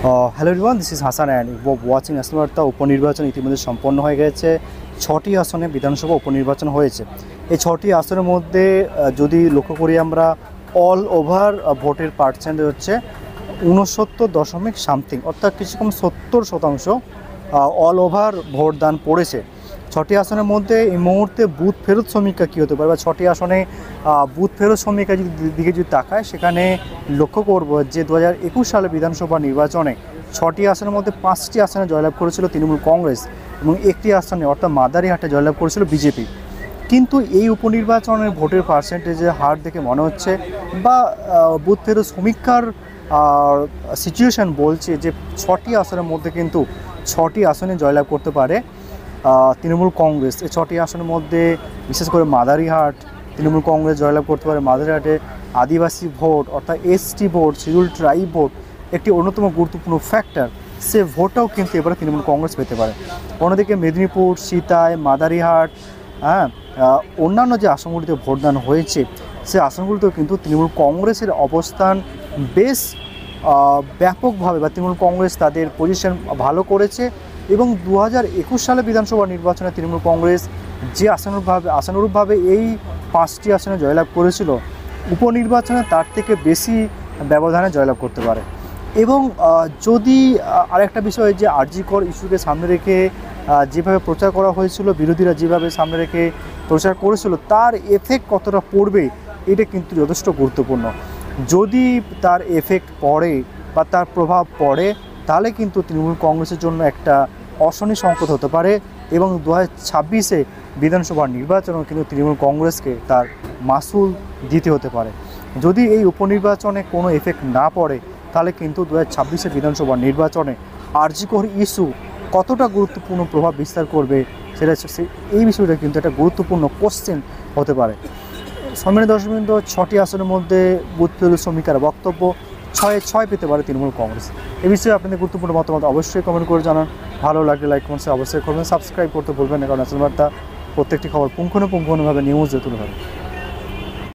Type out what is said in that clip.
Hello everyone, this is Hasan and watching national বার্তা। উপনির্বাচন ইতিমধ্যে সম্পন্ন হয়ে গেছে। 6টি আসনে বিধানসভা উপনির্বাচন হয়েছে। এই 6টি আসনের মধ্যে যদি লক্ষ্য করি আমরা, অল ওভার ভোটের পার্সেন্টেজ হচ্ছে 69.সামথিং, অর্থাৎ কিছু কম 70% অল ওভার ভোটদান পড়েছে। 6টি আসনের মধ্যে এই মুহূর্তে বুথ ফেরত সমীক্ষা কী হতে পারে, বা 6টি আসনে বুথ ফেরত সমীক্ষা দিকে যদি তাকায়, সেখানে লক্ষ্য করব যে 2021 সালে বিধানসভা নির্বাচনে 6টি আসনের মধ্যে 5টি আসনে জয়লাভ করেছিল তৃণমূল কংগ্রেস এবং একটি আসনে অর্থাৎ মাদারিহাটে জয়লাভ করেছিল বিজেপি। কিন্তু এই উপনির্বাচনের ভোটের পার্সেন্টেজের হার দেখে মনে হচ্ছে, বা বুথ ফেরত সমীক্ষার সিচুয়েশন বলছে যে 6টি আসনের মধ্যে কিন্তু 6টি আসনে জয়লাভ করতে পারে তৃণমূল কংগ্রেস। এই 6টি আসনের মধ্যে বিশেষ করে মাদারিহাট, তৃণমূল কংগ্রেস জয়লাভ করতে পারে। মাদারিহাটে আদিবাসী ভোট অর্থাৎ ST vote, schedule tribe vote একটি অন্যতম গুরুত্বপূর্ণ ফ্যাক্টর, সে ভোটটাও কিন্তু এবারে তৃণমূল কংগ্রেস পেতে পারে। অন্যদিকে মেদিনীপুর, সিতাই, মাদারিহাট, অন্যান্য যে আসনগুলিতে ভোটদান হয়েছে, সে আসনগুলিতেও কিন্তু তৃণমূল কংগ্রেসের অবস্থান বেশ ব্যাপকভাবে, বা তৃণমূল কংগ্রেস তাদের পজিশন ভালো করেছে। এবং 2021 সালে বিধানসভা নির্বাচনে তৃণমূল কংগ্রেস যে আশানুরূপভাবে এই 5টি আসনে জয়লাভ করেছিল, উপনির্বাচনে তার থেকে বেশি ব্যবধানে জয়লাভ করতে পারে। এবং যদি আরেকটা বিষয়, যে আরজি কর ইস্যুকে সামনে রেখে যেভাবে প্রচার করা হয়েছিল, বিরোধীরা যেভাবে সামনে রেখে প্রচার করেছিল, তার এফেক্ট কতটা পড়বে এটা কিন্তু যথেষ্ট গুরুত্বপূর্ণ। যদি তার এফেক্ট পড়ে বা তার প্রভাব পড়ে, তাহলে কিন্তু তৃণমূল কংগ্রেসের জন্য একটা অশনি সংকট হতে পারে এবং 2026-এ বিধানসভা নির্বাচনেও কিন্তু তৃণমূল কংগ্রেসকে তার মাসুল দিতে হতে পারে। যদি এই উপনির্বাচনে কোনো এফেক্ট না পড়ে, তাহলে কিন্তু 2026-এ বিধানসভা নির্বাচনে আরজি কর ইস্যু কতটা গুরুত্বপূর্ণ প্রভাব বিস্তার করবে, সেটা এই বিষয়টা কিন্তু একটা গুরুত্বপূর্ণ কোশ্চেন হতে পারে। সম্মানিত দর্শকবৃন্দ, 6টি আসনের মধ্যে বুথ ফেরত সমীক্ষার বক্তব্য 6-6 পেতে পারে তৃণমূল কংগ্রেস। এ বিষয়ে আপনাদের গুরুত্বপূর্ণ মতামত অবশ্যই কমেন্ট করে জানান। ভালো লাগলে লাইক কমেন্টসে অবশ্যই করবেন, সাবস্ক্রাইব করতে বলবেন না, কারণ ন্যাশনাল বার্তা প্রত্যেকটি খবর পুঙ্খানুপুঙ্খভাবে নিউজে তুলে ধরে।